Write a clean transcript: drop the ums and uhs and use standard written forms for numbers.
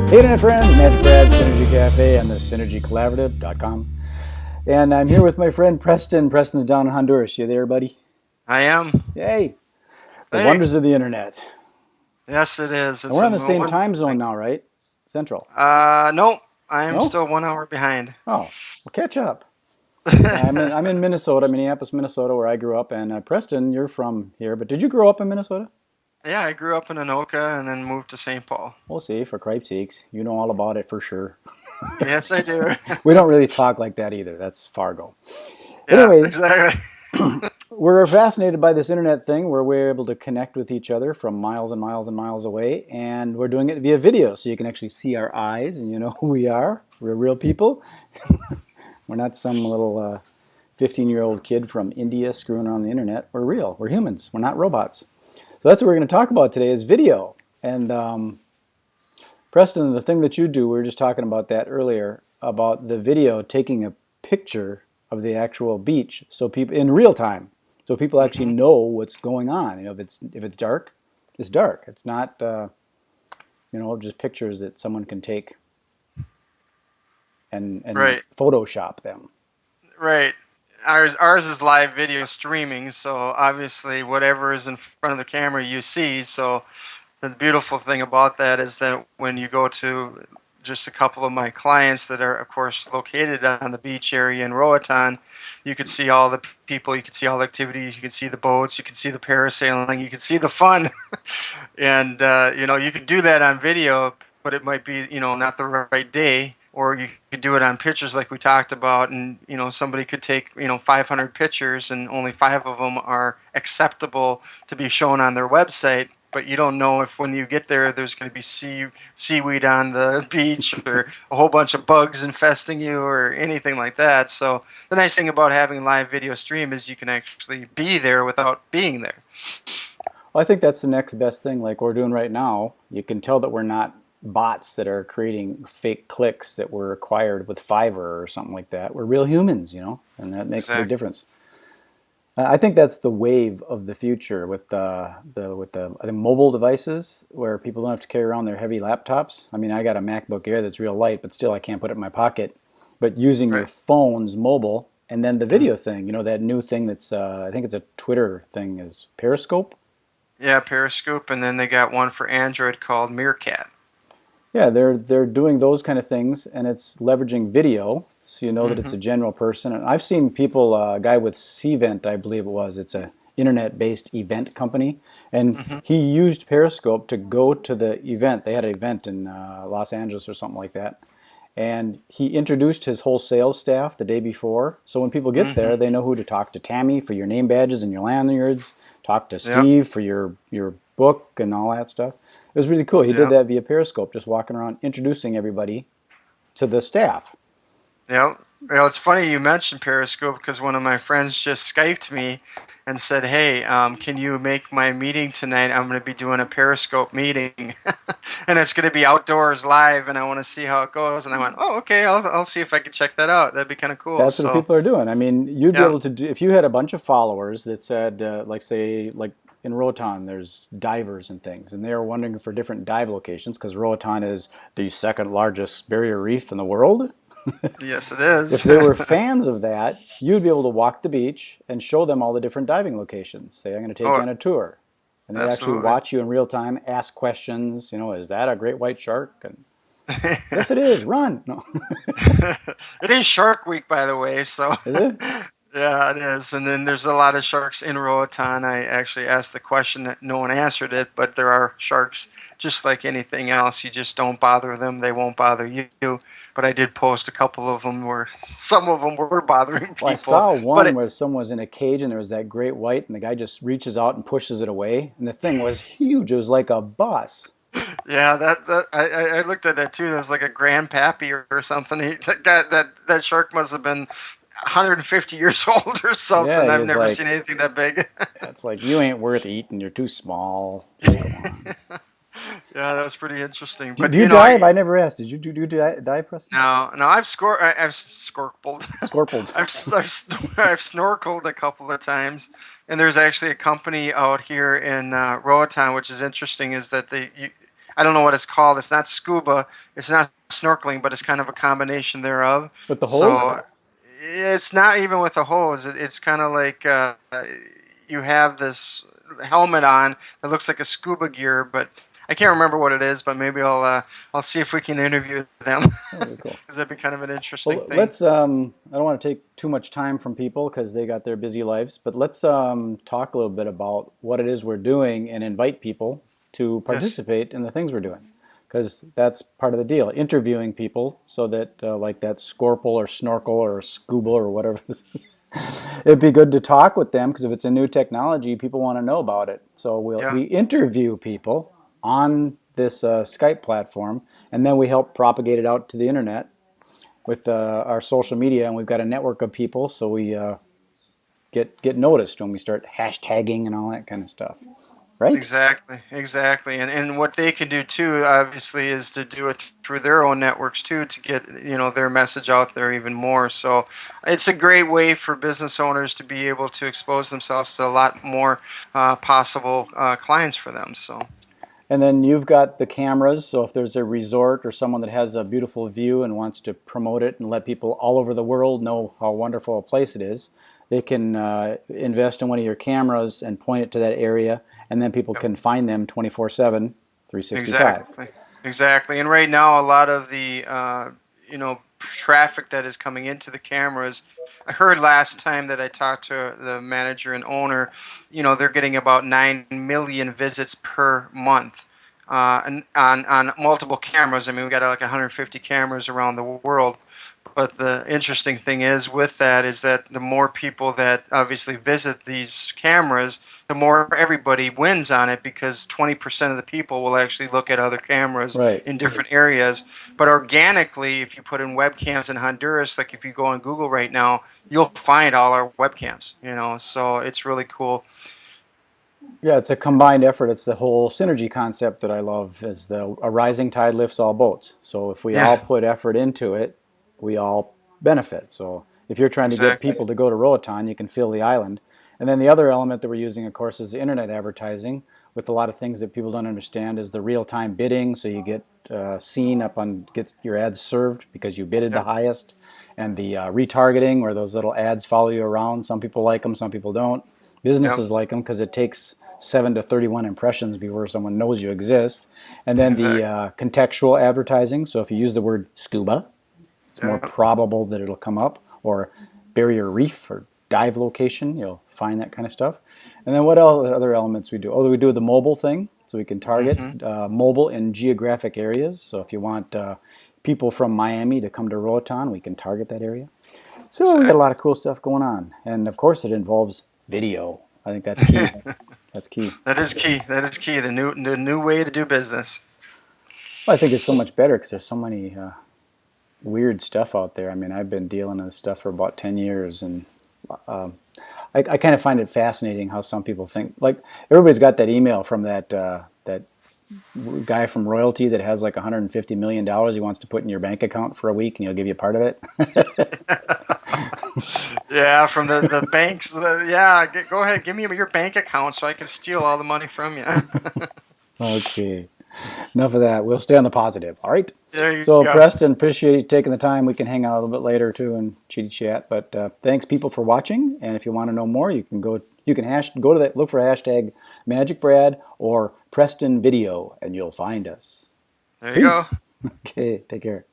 Hey Internet friends, MagicBrad, SynergyCafe, and the SynergyCollaborative.com. And I'm here with my friend Preston. Preston's down in Honduras. You there, buddy? I am. Yay! The Hey, wonders of the Internet. yes, it is. And It's we're a on the same wonderful time zone thing. now, right? Central. No, I'm No? still 1 hour behind. Oh, well, catch up. Yeah, I'm in Minnesota, Minneapolis, Minnesota, where I grew up. And Preston, you're from here, but did you grow up in Minnesota? Yeah, I grew up in Anoka and then moved to St. Paul. We'll see, for cripe's sakes. You know all about it for sure. Yes, I do. We don't really talk like that either. That's Fargo. Yeah, Anyways, exactly. we're fascinated by this internet thing where we're able to connect with each other from miles and miles and miles away, and we're doing it via video, so you can actually see our eyes and you know who we are. We're real people. We're not some little 15-year-old kid from India screwing around the internet. We're real. We're humans. We're not robots. So that's what we're going to talk about today is video. And Preston, the thing that you do, we were just talking about that earlier, about the video taking a picture of the actual beach, so people in real time, so people actually hmm know what's going on. You know, if it's dark, it's dark. It's not just pictures that someone can take and Right, Photoshop them. right. Ours is live video streaming, so obviously whatever is in front of the camera you see. So the beautiful thing about that is that when you go to just a couple of my clients that are, of course, located on the beach area in Roatan, you could see all the people, you could see all the activities, you could see the boats, you could see the parasailing, you could see the fun. And, you could do that on video, but it might be, not the right day. Or you could do it on pictures like we talked about, and somebody could take 500 pictures, and only 5 of them are acceptable to be shown on their website. But you don't know if when you get there, there's going to be seaweed on the beach or a whole bunch of bugs infesting you or anything like that. So the nice thing about having live video stream is you can actually be there without being there. Well, I think that's the next best thing, like we're doing right now. You can tell that we're not bots that are creating fake clicks that were acquired with Fiverr or something like that. We're real humans, and that makes a big Exactly. difference. I think that's the wave of the future with the I think mobile devices where people don't have to carry around their heavy laptops. I mean, I got a MacBook Air that's real light, but still I can't put it in my pocket. But using your Right. phone's mobile, and then the Mhm. video thing, that new thing that's I think it's a Twitter thing is Periscope. Yeah, Periscope, and then they got one for Android called Meerkat. Yeah, they're doing those kind of things, and it's leveraging video, so you know that it's hmm a general person. And I've seen people, a guy with Cvent, I believe it was. It's a internet-based event company, and hmm he used Periscope to go to the event. They had an event in Los Angeles or something like that, and he introduced his whole sales staff the day before. So when people get there, hmm they know who to talk to. Tammy for your name badges and your lanyards. Talk to Yep. Steve for your book and all that stuff. It was really cool. He did Yep. that via Periscope, just walking around introducing everybody to the staff. Yep. It's funny you mentioned Periscope because one of my friends just Skyped me and said, "Hey, can you make my meeting tonight? I'm going to be doing a Periscope meeting, and it's going to be outdoors live, and I want to see how it goes." And I went, "Oh, okay. I'll see if I can check that out. That'd be kind of cool." That's what the So, people are doing. I mean, you'd be yeah. able to do if you had a bunch of followers that said, like say, like in Roatan, there's divers and things, and they are wondering for different dive locations because Roatan is the second largest barrier reef in the world. Yes, it If is. they were fans of that, you'd be able to walk the beach and show them all the different diving locations. Say, I'm going to take you Oh, on a tour. And they actually absolutely. watch you in real time, ask questions. Is that a great white shark? And yes, it is. Run. No, It is Shark Week, by the way, so is it? yeah, it is. And then there's a lot of sharks in Roatan. I actually asked the question that no one answered it, but there are sharks just like anything else. You just don't bother them; they won't bother you. But I did post a couple of them where some of them were bothering Well, I people. saw But one where someone was in a cage and there was that great white, and the guy just reaches out and pushes it away. And the thing was huge. It was like a bus. yeah, I looked at that too. It was like a grandpappy or something. That shark must have been 150 years old or Yeah, something. he I've was never seen like, anything that big. it's like, you ain't worth eating. You're too small. Just go on. Yeah, that was pretty interesting. Do But you dive? I never asked. Did you dive, Preston? no, I've snorkeled. Scorpled. I've snorkeled a couple of times, and there's actually a company out here in Roatan, which is interesting. Is that I don't know what it's called. It's not scuba. It's not snorkeling, but it's kind of a combination thereof. With the hose? So it's not even with a hose. It's kind of like you have this helmet on that looks like a scuba gear, but I can't remember what it is. But maybe I'll see if we can interview them Oh, very cool. because that'd be kind of an interesting Well, thing. let's, I don't want to take too much time from people because they got their busy lives, but let's talk a little bit about what it is we're doing and invite people to Yes. participate in the things we're doing. Because that's part of the deal, interviewing people so that, like that Scorple or Snorkel or Scuba or whatever, it'd be good to talk with them because if it's a new technology, people want to know about it. So Yeah. we interview people on this Skype platform, and then we help propagate it out to the internet with our social media, and we've got a network of people, so we get noticed when we start hashtagging and all that kind of stuff, right? Exactly, exactly, and what they can do too, obviously, is to do it through their own networks too, to get their message out there even more. So it's a great way for business owners to be able to expose themselves to a lot more possible clients for them. So And then you've got the cameras, so if there's a resort or someone that has a beautiful view and wants to promote it and let people all over the world know how wonderful a place it is, they can invest in one of your cameras and point it to that area, and then people yep. can find them 24/7, 365. Exactly, exactly. And right now, a lot of the traffic that is coming into the cameras. I heard last time that I talked to the manager and owner, they're getting about 9 million visits per month, and on multiple cameras. I mean, we got like 150 cameras around the world. But the interesting thing is with that is that the more people that obviously visit these cameras, the more everybody wins on it because 20% of the people will actually look at other cameras Right. in different areas. But organically, if you put in webcams in Honduras, like if you go on Google right now, you'll find all our webcams, so it's really cool. Yeah, it's a combined effort. It's the whole synergy concept that I love is a rising tide lifts all boats. So if we all Yeah, put effort into it, we all benefit. So if you're trying to get exactly. people to go to Roatan, you can fill the island. And then the other element that we're using, of course, is the internet advertising with a lot of things that people don't understand is the real-time bidding. So you get seen up on, get your ads served because you bidded the Yep, highest. And the retargeting where those little ads follow you around. Some people like them, some people don't. yep, Businesses like them because it takes 7 to 31 impressions before someone knows you exist. And then the exactly. contextual advertising. So if you use the word scuba, it's more Yep, probable that it'll come up, or barrier reef or dive location. You'll find that kind of stuff. And then what other elements we do? Oh, we do the mobile thing, so we can target hmm mobile in geographic areas. So if you want people from Miami to come to Roatan, we can target that area. So we got a lot exactly. of cool stuff going on, and of course it involves video. I think that's key. That's key. That is key. That is key. The new way to do business. Well, I think it's so much better because there's so many weird stuff out there. I mean, I've been dealing with this stuff for about 10 years, and um, I kind of find it fascinating how some people think. Like everybody's got that email from that guy from Royalty that has like $150 million he wants to put in your bank account for a week, and he'll give you part of it. Yeah, from the banks. Yeah, go ahead, give me your bank account so I can steal all the money from you. Okay, enough of that. We'll stay on the positive. All right. There you So, go. Preston, appreciate you taking the time. We can hang out a little bit later too and chitty chat. But thanks, people, for watching. And if you want to know more, you can go. You can go to that. Look for hashtag MagicBrad or Preston Video, and you'll find us. There you go. Peace. Okay. Take care.